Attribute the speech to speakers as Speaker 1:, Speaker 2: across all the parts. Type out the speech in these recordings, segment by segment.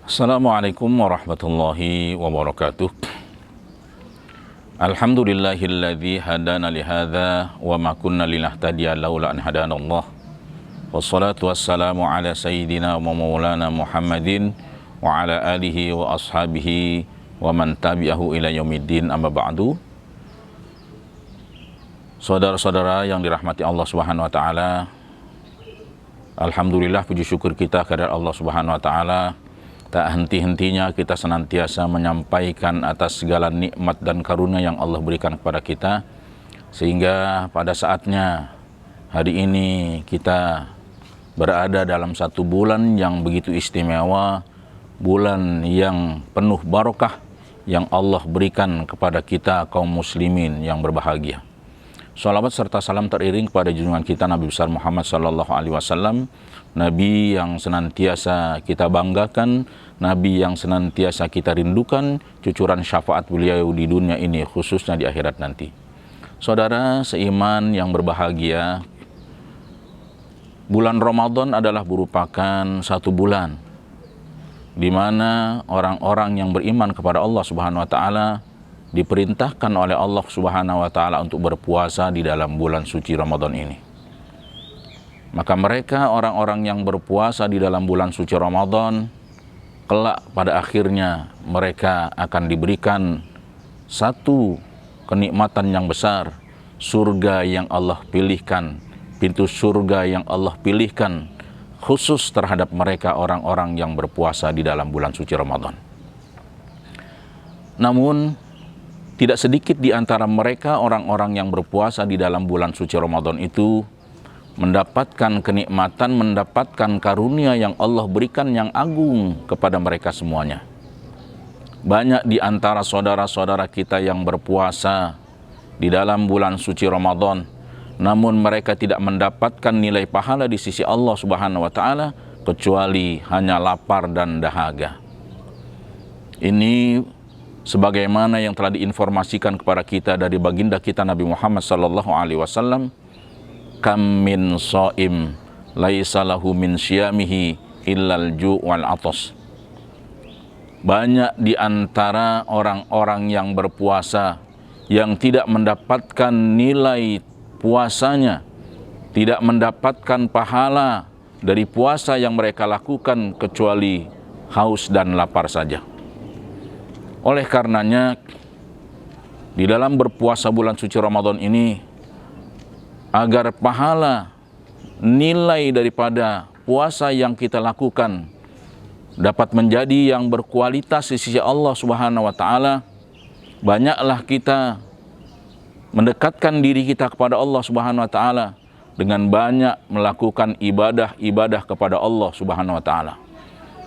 Speaker 1: Assalamualaikum warahmatullahi wabarakatuh. Alhamdulillahilladzi hadana lihadza wa ma kunna linahtadiya laula an hadanallah. Wassalatu wassalamu ala sayyidina wa maulana Muhammadin wa ala alihi wa ashabihi wa man tabi'ahu ila yaumiddin, amma ba'du. Saudara-saudara yang dirahmati Allah Subhanahu wa taala, alhamdulillah, puji syukur kita kepada Allah Subhanahu wa taala. Tak henti-hentinya kita senantiasa menyampaikan atas segala nikmat dan karunia yang Allah berikan kepada kita, sehingga pada saatnya hari ini kita berada dalam satu bulan yang begitu istimewa, bulan yang penuh barokah yang Allah berikan kepada kita kaum muslimin yang berbahagia. Salawat serta salam teriring kepada junjungan kita Nabi besar Muhammad sallallahu alaihi wasallam, Nabi yang senantiasa kita banggakan, Nabi yang senantiasa kita rindukan, cucuran syafaat beliau di dunia ini khususnya di akhirat nanti. Saudara seiman yang berbahagia, bulan Ramadan adalah merupakan satu bulan di mana orang-orang yang beriman kepada Allah Subhanahu wa taala diperintahkan oleh Allah Subhanahu wa taala untuk berpuasa di dalam bulan suci Ramadan ini. Maka mereka orang-orang yang berpuasa di dalam bulan suci Ramadan, kelak pada akhirnya mereka akan diberikan satu kenikmatan yang besar, surga yang Allah pilihkan, pintu surga yang Allah pilihkan khusus terhadap mereka orang-orang yang berpuasa di dalam bulan suci Ramadan. Namun tidak sedikit di antara mereka orang-orang yang berpuasa di dalam bulan suci Ramadan itu mendapatkan kenikmatan, mendapatkan karunia yang Allah berikan yang agung kepada mereka semuanya. Banyak di antara saudara-saudara kita yang berpuasa di dalam bulan suci Ramadan, namun mereka tidak mendapatkan nilai pahala di sisi Allah Subhanahu wa taala kecuali hanya lapar dan dahaga. Ini sebagaimana yang telah diinformasikan kepada kita dari baginda kita Nabi Muhammad sallallahu alaihi wasallam, kam min shaim laisa lahu min syiyamihi illal ju' wal atas. Banyak di antara orang-orang yang berpuasa yang tidak mendapatkan nilai puasanya, tidak mendapatkan pahala dari puasa yang mereka lakukan kecuali haus dan lapar saja. Oleh karenanya, di dalam berpuasa bulan suci Ramadan ini, agar pahala nilai daripada puasa yang kita lakukan dapat menjadi yang berkualitas di sisi Allah Subhanahu wa taala, banyaklah kita mendekatkan diri kita kepada Allah Subhanahu wa taala dengan banyak melakukan ibadah-ibadah kepada Allah Subhanahu wa taala.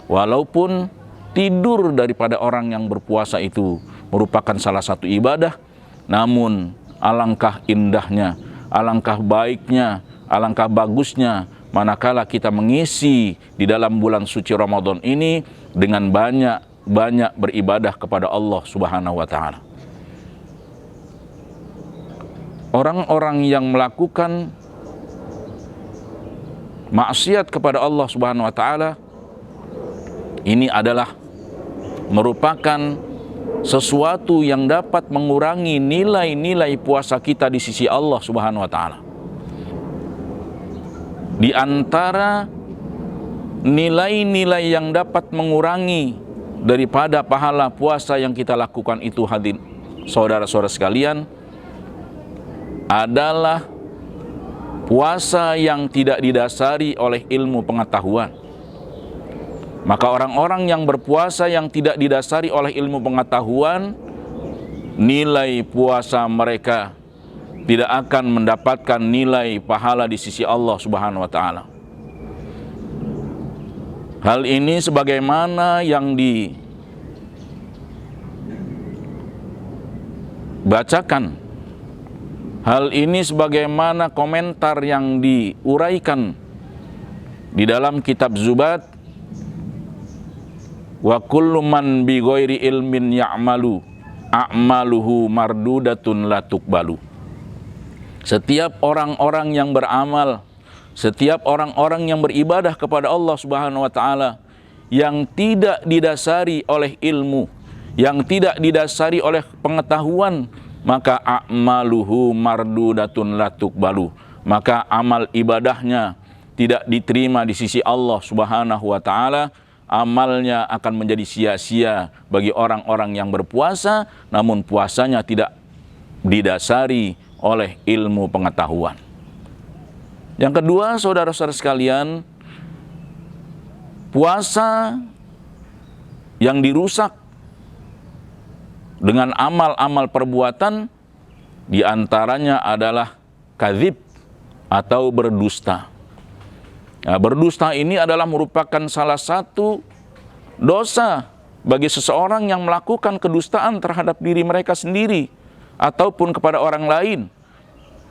Speaker 1: Walaupun tidur daripada orang yang berpuasa itu merupakan salah satu ibadah, namun alangkah indahnya, alangkah baiknya, alangkah bagusnya manakala kita mengisi di dalam bulan suci Ramadan ini dengan banyak beribadah kepada Allah Subhanahu wa taala. Orang-orang yang melakukan maksiat kepada Allah Subhanahu wa taala ini adalah merupakan sesuatu yang dapat mengurangi nilai-nilai puasa kita di sisi Allah Subhanahu wa taala. Di antara nilai-nilai yang dapat mengurangi daripada pahala puasa yang kita lakukan itu, hadirin saudara-saudara sekalian, adalah puasa yang tidak didasari oleh ilmu pengetahuan. Maka orang-orang yang berpuasa yang tidak didasari oleh ilmu pengetahuan, nilai puasa mereka tidak akan mendapatkan nilai pahala di sisi Allah Subhanahu wa taala. Hal ini sebagaimana yang dibacakan, hal ini sebagaimana komentar yang diuraikan di dalam kitab Zubat, wa kullu man bi ghairi ilmin ya'malu a'maluhu mardudatun la tuqbalu. Setiap orang-orang yang beramal, setiap orang-orang yang beribadah kepada Allah Subhanahu wa taala yang tidak didasari oleh ilmu, yang tidak didasari oleh pengetahuan, maka a'maluhu mardudatun la tuqbalu, maka amal ibadahnya tidak diterima di sisi Allah Subhanahu wa taala. Amalnya akan menjadi sia-sia bagi orang-orang yang berpuasa, namun puasanya tidak didasari oleh ilmu pengetahuan. Yang kedua, saudara-saudara sekalian, puasa yang dirusak dengan amal-amal perbuatan diantaranya adalah kadzib atau berdusta. Nah, berdusta ini adalah merupakan salah satu dosa bagi seseorang yang melakukan kedustaan terhadap diri mereka sendiri ataupun kepada orang lain.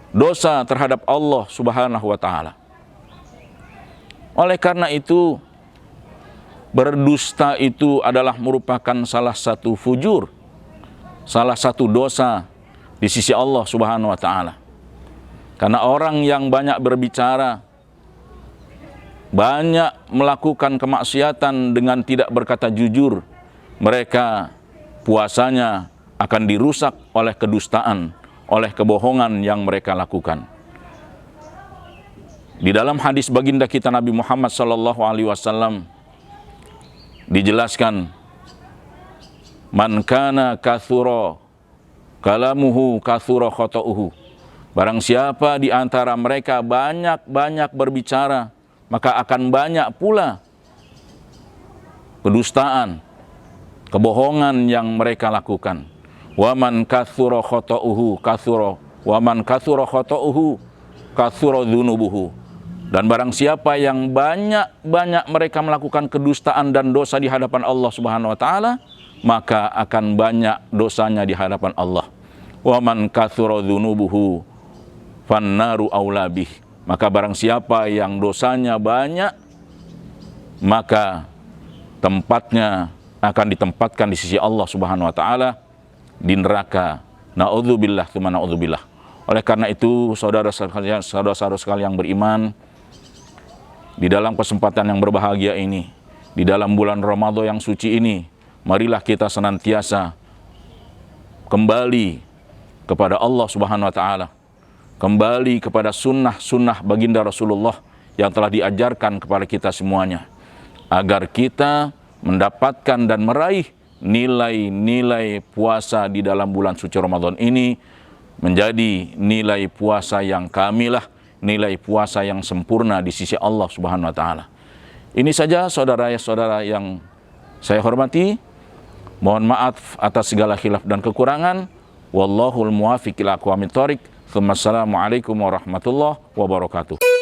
Speaker 1: Dosa terhadap Allah Subhanahu wa taala. Oleh karena itu, berdusta itu adalah merupakan salah satu fujur, salah satu dosa di sisi Allah Subhanahu wa taala. Karena orang yang banyak berbicara, banyak melakukan kemaksiatan dengan tidak berkata jujur, mereka puasanya akan dirusak oleh kedustaan, oleh kebohongan yang mereka lakukan. Di dalam hadis baginda kita Nabi Muhammad SAW dijelaskan, man kana kathura kalamuhu kathura khata'uhu. Barang siapa di antara mereka banyak berbicara, maka akan banyak pula kedustaan, kebohongan yang mereka lakukan. Wa man kathura khata'uhu kathura wa man kathura khata'uhu kathura dzunubuhu. Dan barang siapa yang banyak mereka melakukan kedustaan dan dosa di hadapan Allah Subhanahu wa taala, maka akan banyak dosanya di hadapan Allah. Wa man kathura dzunubuhu fannaru aula bih. Maka barang siapa yang dosanya banyak, maka tempatnya akan ditempatkan di sisi Allah Subhanahu wa taala di neraka. Na'udzubillah tsumma na'udzubillah. Oleh karena itu, saudara-saudara sekalian yang beriman, di dalam kesempatan yang berbahagia ini, di dalam bulan Ramadan yang suci ini, marilah kita senantiasa kembali kepada Allah Subhanahu wa taala, kembali kepada sunnah baginda Rasulullah yang telah diajarkan kepada kita semuanya, agar kita mendapatkan dan meraih nilai-nilai puasa di dalam bulan suci Ramadan ini menjadi nilai puasa yang kamilah, nilai puasa yang sempurna di sisi Allah Subhanahu wa taala. Ini saja saudara-saudara yang saya hormati. Mohon maaf atas segala khilaf dan kekurangan. Wallahul muwaffiq ila aqwamit thoriq. Assalamualaikum warahmatullahi wabarakatuh.